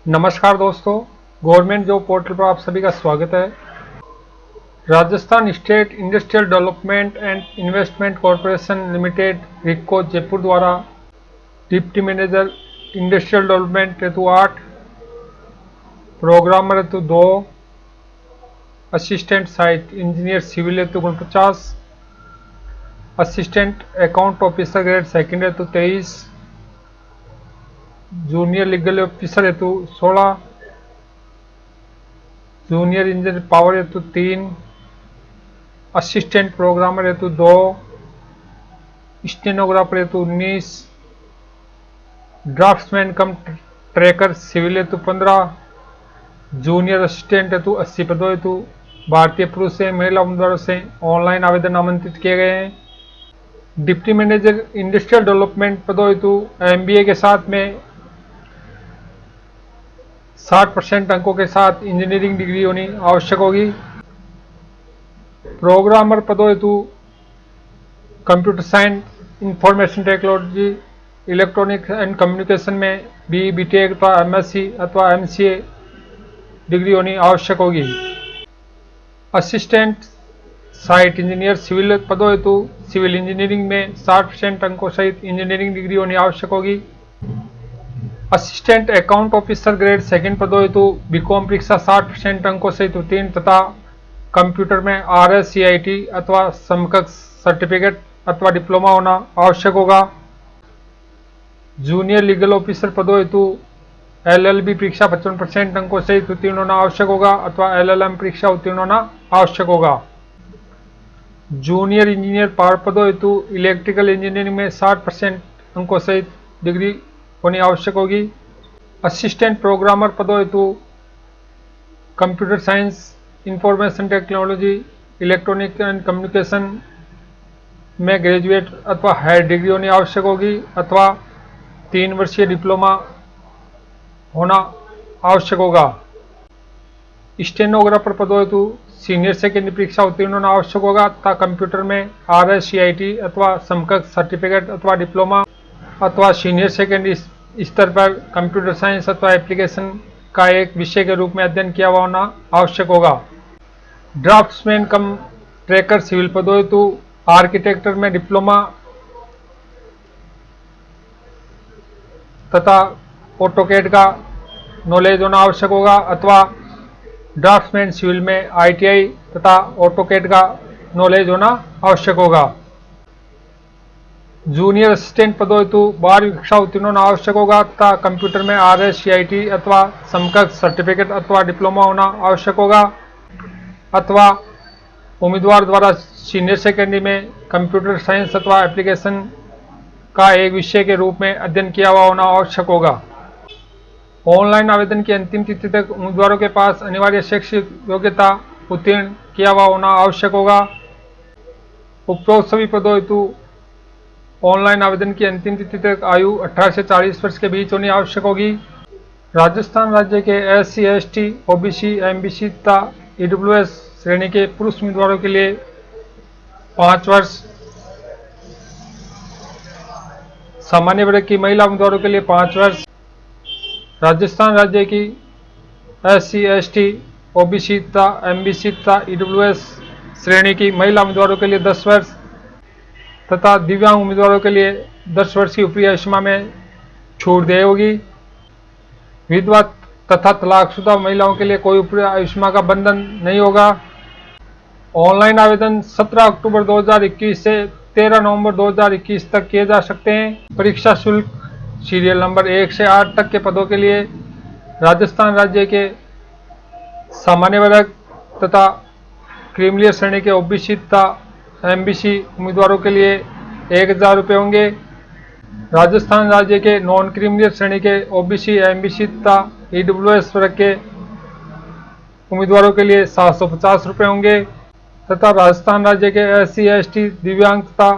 नमस्कार दोस्तों, government job portal पर आप सभी का स्वागत है। Rajasthan state industrial development and investment corporation limited RIICO Jaipur द्वारा डिप्टी मैनेजर इंडस्ट्रियल डेवलपमेंट हेतु 8, प्रोग्रामर हेतु 2, असिस्टेंट साइट इंजीनियर सिविल हेतु 49, assistant account officer grade second हेतु 23, जूनियर लीगल ऑफिसर हेतु 16, जूनियर इंजीनियर पावर हेतु 3, असिस्टेंट प्रोग्रामर हेतु 2, स्टेनोग्राफर हेतु 19, ड्राफ्ट्समैन कम tracker civil हेतु 15, जूनियर असिस्टेंट हेतु 80 पदों हेतु भारतीय पुरुष से महिला उम्मीदवारों से ऑनलाइन आवेदन आमंत्रित किए गए हैं। डिप्टी मैनेजर इंडस्ट्रियल डेवलपमेंट पदों हेतु MBA के साथ में 60% अंकों के साथ इंजीनियरिंग डिग्री होनी आवश्यक होगी। प्रोग्रामर पदों हेतु computer science, information technology, electronics and communication में BE, BTech अथवा MSc अथवा MCA डिग्री होनी आवश्यक होगी। असिस्टेंट साइट इंजीनियर सिविल पदों हेतु सिविल इंजीनियरिंग में 60% अंकों सहित इंजीनियरिंग डिग्री होनी आवश्यक होगी। Assistant account officer grade second पदों हेतु BCom परीक्षा 60% अंकों सहित उत्तीर्ण तथा कंप्यूटर में RS-CIT अथवा समकक्ष सर्टिफिकेट अथवा डिप्लोमा होना आवश्यक होगा। जूनियर लीगल ऑफिसर पदों हेतु LLB परीक्षा 55% अंकों सहित उत्तीर्ण होना आवश्यक होगा अथवा LLM परीक्षा उत्तीर्ण होना आवश्यक होगा। जूनियर इंजीनियर पावर पदों हेतु इलेक्ट्रिकल इंजीनियरिंग में 60% अंकों सहित डिग्री होनी आवश्यक होगी। असिस्टेंट प्रोग्रामर पदों हेतु computer science, information technology, electronics and communication में ग्रेजुएट अथवा हायर डिग्री होनी आवश्यक होगी अथवा 3 वर्षीय डिप्लोमा होना आवश्यक होगा। स्टेनोग्राफर पदों हेतु सीनियर सेकेंडरी परीक्षा उत्तीर्ण होना आवश्यक होगा तथा कंप्यूटर में RS-CIT अथवा समकक्ष सर्टिफिकेट अथवा डिप्लोमा अथवा सीनियर सेकेंडरी स्तर पर कंप्यूटर साइंस अथवा एप्लीकेशन का एक विषय के रूप में अध्ययन किया हुआ होना आवश्यक होगा। ड्राफ्ट्समैन कम ट्रैकर सिविल पदों हेतु आर्किटेक्चर में डिप्लोमा तथा ऑटोकैड का नॉलेज होना आवश्यक होगा अथवा ड्राफ्ट्समैन सिविल में ITI तथा ऑटोकैड का नॉलेज होना आवश्यक होगा। जूनियर असिस्टेंट पदों हेतु 12वीं कक्षा उत्तीर्ण होना आवश्यक होगा तथा कंप्यूटर में RS-CIT अथवा समकक्ष सर्टिफिकेट अथवा डिप्लोमा होना आवश्यक होगा अथवा उम्मीदवार द्वारा सीनियर सेकेंडरी में कंप्यूटर साइंस अथवा एप्लीकेशन का एक विषय के रूप में अध्ययन किया हुआ होना आवश्यक होगा। ऑनलाइन आवेदन की अंतिम तिथि तक उम्मीदवारों के पास अनिवार्य शैक्षिक योग्यता उत्तीर्ण किया हुआ होना आवश्यक होगा। उपरोक्त सभी पदों हेतु ऑनलाइन आवेदन की अंतिम तिथि तक आयु 18 से 40 वर्ष के बीच होनी आवश्यक होगी। राजस्थान राज्य के SC, ST, OBC, MBC तथा EWS श्रेणी के पुरुष उम्मीदवारों के लिए 5 वर्ष, सामान्य वर्ग की महिला उम्मीदवारों के लिए 5 वर्ष, राजस्थान राज्य की SC, ST, OBC तथा MBC तथा EWS श्रेणी की महिला उम्मीदवारों के लिए 10 वर्ष तथा दिव्यांग उम्मीदवारों के लिए 10 वर्ष की ऊपरी आयु सीमा में छूट दी होगी। विधवा तथा तलाकशुदा महिलाओं के लिए कोई ऊपरी आयु सीमा का बंधन नहीं होगा। ऑनलाइन आवेदन 17 अक्टूबर 2021 से 13 नवंबर 2021 तक किए जा सकते हैं। परीक्षा शुल्क सीरियल नंबर 1 से 8 तक के पदों के लिए राजस्थान राज्य के सामान्य वर्ग तथा क्रीमिलियर श्रेणी के OBC तथा MBC उम्मीदवारों के लिए 1000 रुपये होंगे। राजस्थान राज्य के नॉन क्रीमिलियर श्रेणी के OBC, MBC तथा EWS वर्ग के उम्मीदवारों के लिए 750 रुपये होंगे तथा राजस्थान राज्य के SC, ST, दिव्यांग तथा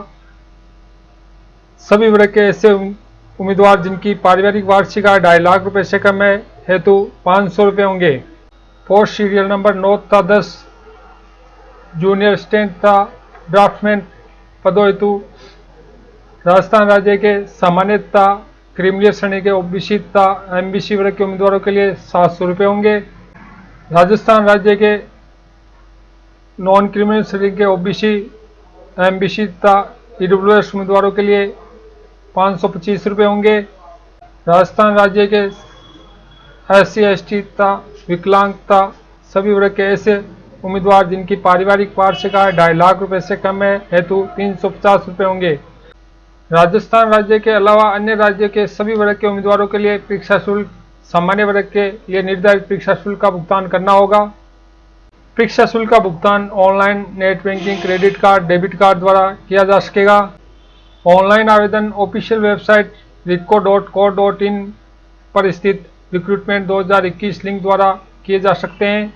सभी वर्ग के ऐसे उम्मीदवार जिनकी पारिवारिक वार्षिक आय 2.5 लाख रुपए से कम है हेतु 500 रुपये होंगे। पोस्ट सीरियल नंबर 9 तथा 10 जूनियर असिस्टेंट तथा ड्राफ्ट्समैन पदों हेतु राजस्थान राज्य के सामान्य तथा क्रीमिलियर श्रेणी के ओबीसी तथा एमबीसी वर्ग के उम्मीदवारों के लिए 700 रुपये होंगे। राजस्थान राज्य के नॉन क्रिमिनल श्रेणी के ओबीसी, एमबीसी तथा ईडब्ल्यूएस उम्मीदवारों के लिए 525 रुपये होंगे। राजस्थान राज्य के SC ST तथा विकलांग तथा सभी वर्ग के ऐसे उम्मीदवार जिनकी पारिवारिक वार्षिक आय 2.5 लाख रुपए से कम है हेतु 350 रुपये होंगे। राजस्थान राज्य के अलावा अन्य राज्य के सभी वर्ग के उम्मीदवारों के लिए परीक्षा शुल्क सामान्य वर्ग के लिए निर्धारित परीक्षा शुल्क का भुगतान करना होगा। परीक्षा शुल्क का भुगतान online, net banking, credit card, debit card द्वारा किया जा सकेगा। ऑनलाइन आवेदन ऑफिशियल वेबसाइट ridco.co.in पर स्थित रिक्रूटमेंट 2021 लिंक द्वारा किए जा सकते हैं।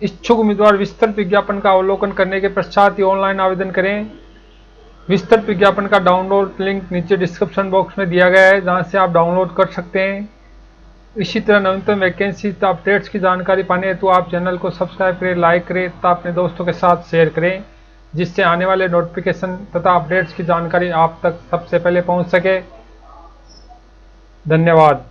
इच्छुक उम्मीदवार विस्तृत विज्ञापन का अवलोकन करने के पश्चात ही ऑनलाइन आवेदन करें। विस्तृत विज्ञापन का डाउनलोड लिंक नीचे डिस्क्रिप्शन बॉक्स में दिया गया है, जहां से आप डाउनलोड कर सकते हैं। इसी तरह नवीनतम वैकेंसी तथा अपडेट्स की जानकारी पाने हेतु आप चैनल को सब्सक्राइब करें, लाइक करें तथा अपने दोस्तों के साथ शेयर करें, जिससे आने वाले नोटिफिकेशन तथा अपडेट्स की जानकारी आप तक सबसे पहले पहुंच सके। धन्यवाद।